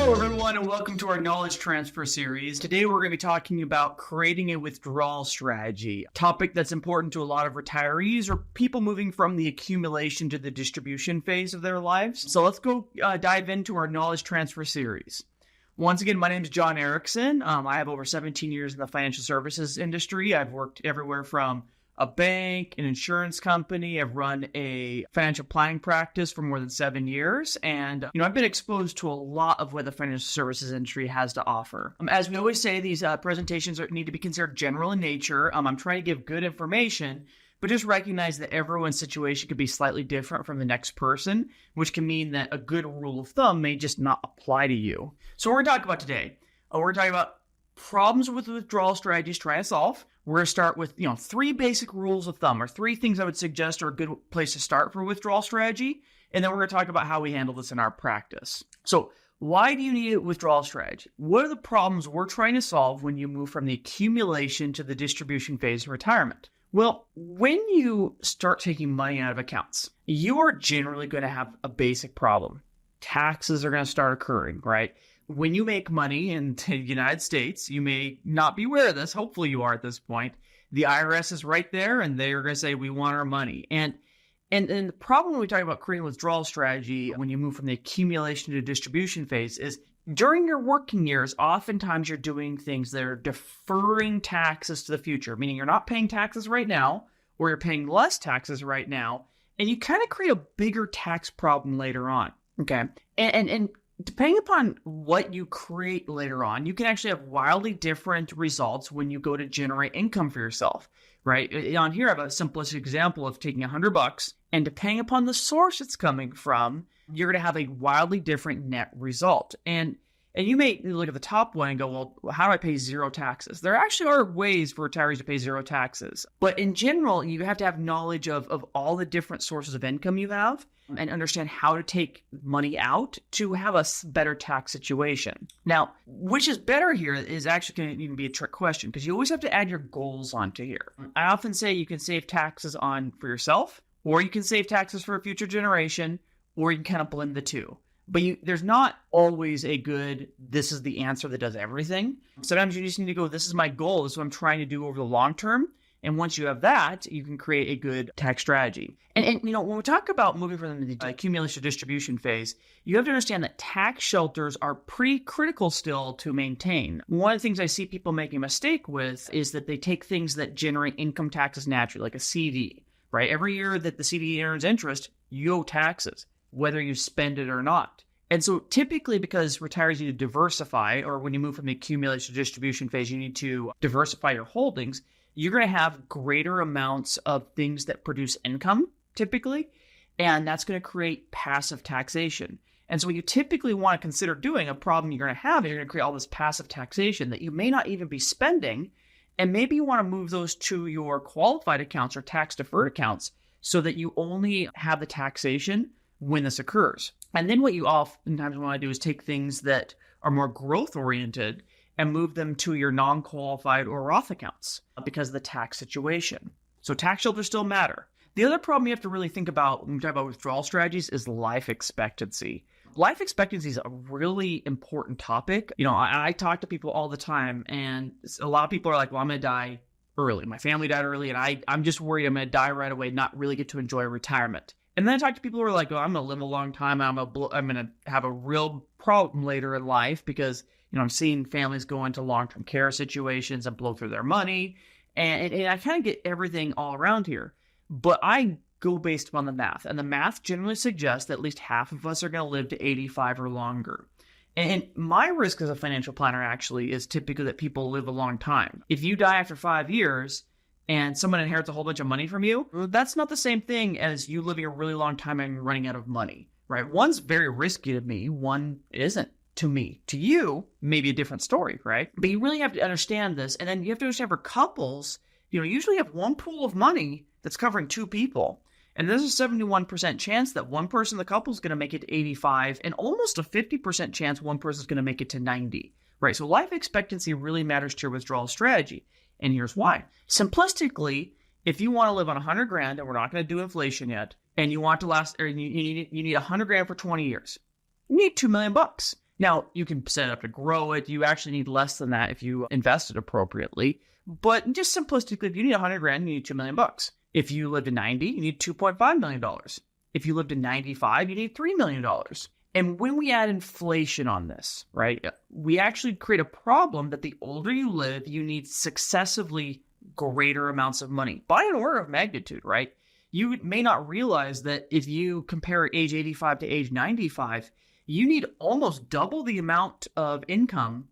Hello, everyone, and welcome to our knowledge transfer series. Today, we're going to be talking about creating a withdrawal strategy, a topic that's important to a lot of retirees or people moving from the accumulation to the distribution phase of their lives. So let's go dive into our knowledge transfer series. Once again, my name is John Erickson. I have over 17 years in the financial services industry. I've worked everywhere from a bank, an insurance company. I've run a financial planning practice for more than 7 years. And, I've been exposed to a lot of what the financial services industry has to offer. As we always say, these presentations need to be considered general in nature. I'm trying to give good information, but just recognize that everyone's situation could be slightly different from the next person, which can mean that a good rule of thumb may just not apply to you. So what we're talking about today, we're talking about problems with withdrawal strategies trying to solve. We're going to start with, 3 basic rules of thumb, or 3 things I would suggest are a good place to start for a withdrawal strategy. And then we're going to talk about how we handle this in our practice. So why do you need a withdrawal strategy? What are the problems we're trying to solve when you move from the accumulation to the distribution phase of retirement? Well, when you start taking money out of accounts, you are generally going to have a basic problem. Taxes are going to start occurring, right? When you make money in the United States, you may not be aware of this. Hopefully you are at this point. The IRS is right there, and they're going to say, we want our money. And the problem when we talk about creating a withdrawal strategy when you move from the accumulation to distribution phase is during your working years, oftentimes you're doing things that are deferring taxes to the future, meaning you're not paying taxes right now, or you're paying less taxes right now, and you kind of create a bigger tax problem later on. Okay. And depending upon what you create later on, you can actually have wildly different results when you go to generate income for yourself, right? On here, I have a simplistic example of taking $100, and depending upon the source it's coming from, you're going to have a wildly different net result. And you may look at the top one and go, well, how do I pay 0 taxes? There actually are ways for retirees to pay 0 taxes. But in general, you have to have knowledge of all the different sources of income you have and understand how to take money out to have a better tax situation. Now, which is better here is actually going to even be a trick question because you always have to add your goals onto here. I often say you can save taxes on for yourself, or you can save taxes for a future generation, or you can kind of blend the two. But there's not always a good, this is the answer that does everything. Sometimes you just need to go, this is my goal. This is what I'm trying to do over the long term. And once you have that, you can create a good tax strategy. And when we talk about moving from the accumulation to distribution phase, you have to understand that tax shelters are pretty critical still to maintain. One of the things I see people making a mistake with is that they take things that generate income taxes naturally, like a CD, right? Every year that the CD earns interest, you owe taxes, whether you spend it or not. And so typically because retirees need to diversify, or when you move from the accumulation to distribution phase, you need to diversify your holdings, you're going to have greater amounts of things that produce income typically, and that's going to create passive taxation. And so what you typically want to consider doing, a problem you're going to have is you're going to create all this passive taxation that you may not even be spending, and maybe you want to move those to your qualified accounts or tax deferred accounts so that you only have the taxation when this occurs. And then what you oftentimes want to do is take things that are more growth oriented and move them to your non-qualified or Roth accounts because of the tax situation. So tax shelters still matter. The other problem you have to really think about when we talk about withdrawal strategies is life expectancy. Life expectancy is a really important topic. I talk to people all the time, and a lot of people are like, well, I'm going to die early. My family died early, and I'm just worried I'm going to die right away, not really get to enjoy retirement. And then I talk to people who are like, oh, I'm going to live a long time. I'm going to have a real problem later in life because, I'm seeing families go into long-term care situations and blow through their money. And I kind of get everything all around here. But I go based upon the math. And the math generally suggests that at least half of us are going to live to 85 or longer. And my risk as a financial planner actually is typically that people live a long time. If you die after 5 years and someone inherits a whole bunch of money from you, that's not the same thing as you living a really long time and running out of money, right? One's very risky to me. One isn't to me. To you, maybe a different story, right? But you really have to understand this. And then you have to understand for couples, you usually have one pool of money that's covering 2 people. And there's a 71% chance that one person in the couple is going to make it to 85 and almost a 50% chance one person is going to make it to 90, right? So life expectancy really matters to your withdrawal strategy. And here's why. Simplistically, if you want to live on 100 grand, and we're not going to do inflation yet, and you want to last, or you need 100 grand for 20 years, you need $2 million. Now, you can set it up to grow it. You actually need less than that if you invest it appropriately. But just simplistically, if you need 100 grand, you need $2 million. If you live to 90, you need $2.5 million. If you live to 95, you need $3 million. And when we add inflation on this, right, we actually create a problem that the older you live, you need successively greater amounts of money by an order of magnitude, right? You may not realize that if you compare age 85 to age 95, you need almost double the amount of income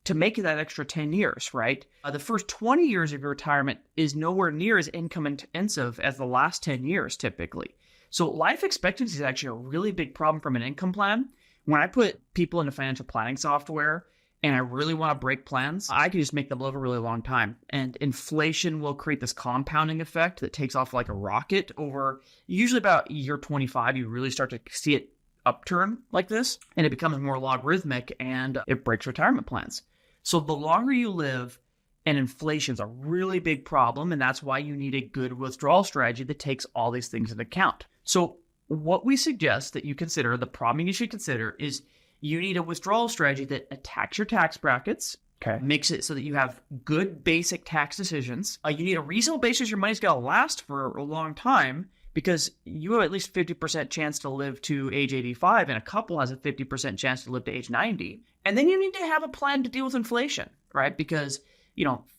to make it that extra 10 years, right? The first 20 years of your retirement is nowhere near as income intensive as the last 10 years typically. So life expectancy is actually a really big problem from an income plan. When I put people into financial planning software and I really want to break plans, I can just make them live a really long time. And inflation will create this compounding effect that takes off like a rocket over usually about year 25. You really start to see it upturn like this, and it becomes more logarithmic and it breaks retirement plans. So the longer you live, and inflation is a really big problem, and that's why you need a good withdrawal strategy that takes all these things into account. So what we suggest that you consider, the problem you should consider, is you need a withdrawal strategy that attacks your tax brackets, makes it so that you have good basic tax decisions. You need a reasonable basis your money's going to last for a long time, because you have at least 50% chance to live to age 85, and a couple has a 50% chance to live to age 90. And then you need to have a plan to deal with inflation, right? Because,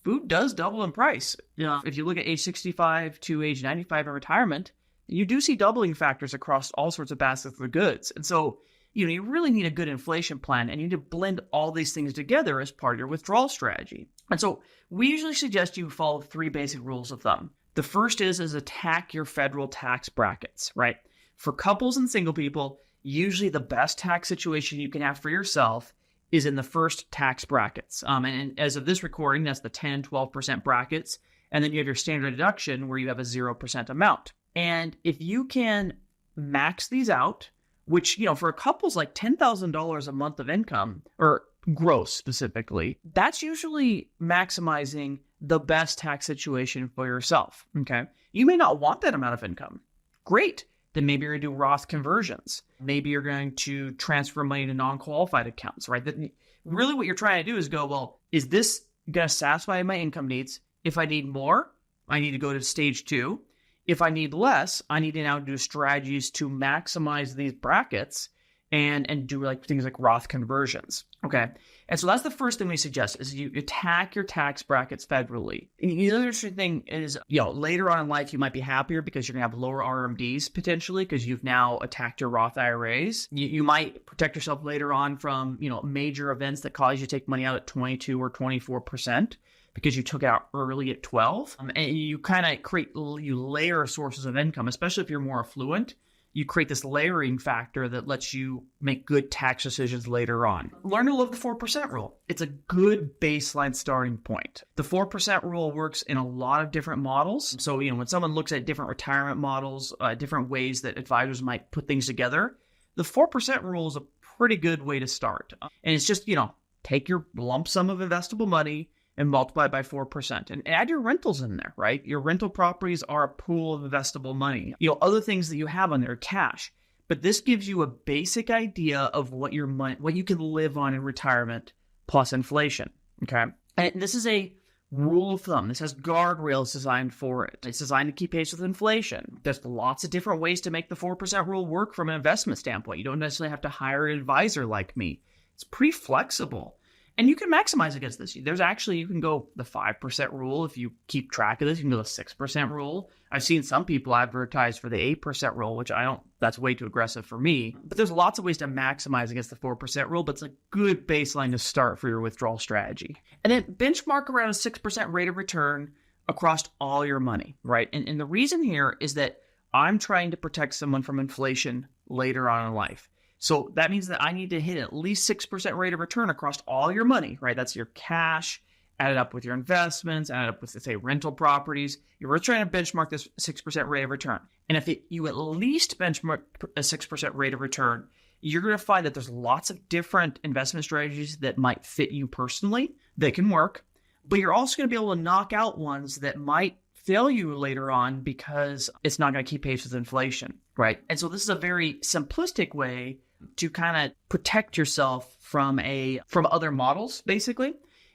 food does double in price. If you look at age 65 to age 95 in retirement, you do see doubling factors across all sorts of baskets of goods. And so, you really need a good inflation plan, and you need to blend all these things together as part of your withdrawal strategy. And so we usually suggest you follow 3 basic rules of thumb. The first is attack your federal tax brackets, right? For couples and single people, usually the best tax situation you can have for yourself is in the first tax brackets. And as of this recording, that's the 10 and 12% brackets. And then you have your standard deduction where you have a 0% amount. And if you can max these out, which, for couples like $10,000 a month of income, or gross specifically, that's usually maximizing the best tax situation for yourself, okay? You may not want that amount of income. Great. Then maybe you're going to do Roth conversions. Maybe you're going to transfer money to non-qualified accounts, right? That really what you're trying to do is go, well, is this going to satisfy my income needs? If I need more, I need to go to stage 2. If I need less, I need to now do strategies to maximize these brackets and do things like Roth conversions. Okay. And so that's the first thing we suggest is you attack your tax brackets federally. And the other interesting thing is, later on in life, you might be happier because you're going to have lower RMDs potentially because you've now attacked your Roth IRAs. You might protect yourself later on from, major events that cause you to take money out at 22 or 24%. Because you took it out early at 12. And you kind of you layer sources of income, especially if you're more affluent. You create this layering factor that lets you make good tax decisions later on. Learn to love the 4% rule. It's a good baseline starting point. The 4% rule works in a lot of different models. So, when someone looks at different retirement models, different ways that advisors might put things together, the 4% rule is a pretty good way to start. And it's just, take your lump sum of investable money and multiply by 4%. And add your rentals in there, right? Your rental properties are a pool of investable money. Other things that you have on there, cash. But this gives you a basic idea of what your money, what you can live on in retirement plus inflation, okay? And this is a rule of thumb. This has guardrails designed for it. It's designed to keep pace with inflation. There's lots of different ways to make the 4% rule work from an investment standpoint. You don't necessarily have to hire an advisor like me. It's pretty flexible. And you can maximize against this. You can go the 5% rule if you keep track of this. You can go the 6% rule. I've seen some people advertise for the 8% rule, which that's way too aggressive for me. But there's lots of ways to maximize against the 4% rule, but it's a good baseline to start for your withdrawal strategy. And then benchmark around a 6% rate of return across all your money, right? And the reason here is that I'm trying to protect someone from inflation later on in life. So that means that I need to hit at least 6% rate of return across all your money, right? That's your cash, add it up with your investments, add it up with, say, rental properties. You're trying to benchmark this 6% rate of return. And if you at least benchmark a 6% rate of return, you're going to find that there's lots of different investment strategies that might fit you personally that can work. But you're also going to be able to knock out ones that might fail you later on because it's not going to keep pace with inflation, right? And so this is a very simplistic way to kind of protect yourself from other models, basically,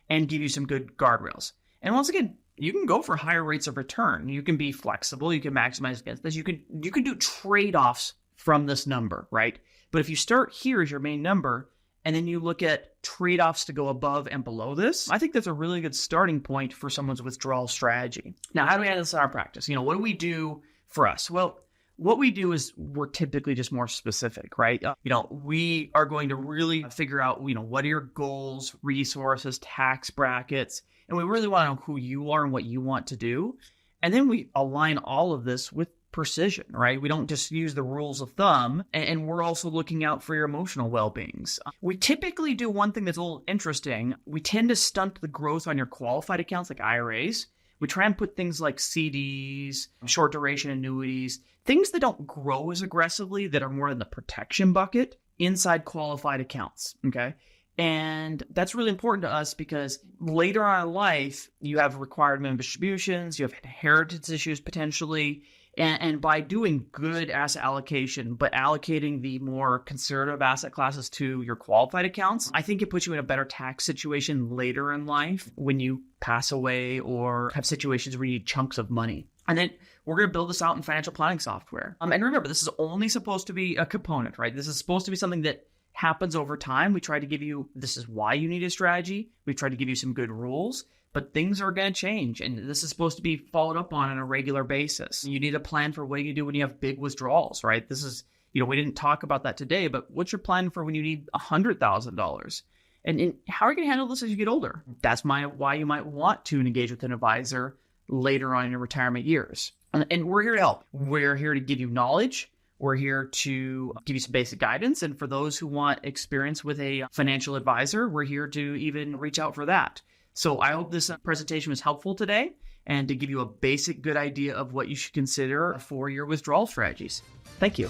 and give you some good guardrails. And once again, you can go for higher rates of return. You can be flexible. You can maximize against this. You can do trade-offs from this number, right? But if you start here as your main number, and then you look at trade-offs to go above and below this, I think that's a really good starting point for someone's withdrawal strategy. Now, how do we add this in our practice? What do we do for us? Well, what we do is we're typically just more specific, right? We are going to really figure out, what are your goals, resources, tax brackets, and we really want to know who you are and what you want to do. And then we align all of this with precision, right? We don't just use the rules of thumb, and we're also looking out for your emotional well-beings. We typically do one thing that's a little interesting. We tend to stunt the growth on your qualified accounts like IRAs. We try and put things like CDs, short duration annuities, things that don't grow as aggressively, that are more in the protection bucket, inside qualified accounts, okay? And that's really important to us because later on in life, you have required minimum distributions, you have inheritance issues potentially, and by doing good asset allocation, but allocating the more conservative asset classes to your qualified accounts, I think it puts you in a better tax situation later in life when you pass away or have situations where you need chunks of money. And then we're going to build this out in financial planning software. And remember, this is only supposed to be a component, right? This is supposed to be something that happens over time. We try to give you, this is why you need a strategy. We try to give you some good rules. But things are going to change, and this is supposed to be followed up on a regular basis. You need a plan for what you do when you have big withdrawals, right? This is, we didn't talk about that today, but what's your plan for when you need $100,000? And how are you going to handle this as you get older? That's why you might want to engage with an advisor later on in your retirement years. And we're here to help. We're here to give you knowledge. We're here to give you some basic guidance. And for those who want experience with a financial advisor, we're here to even reach out for that. So I hope this presentation was helpful today and to give you a basic good idea of what you should consider for your withdrawal strategies. Thank you.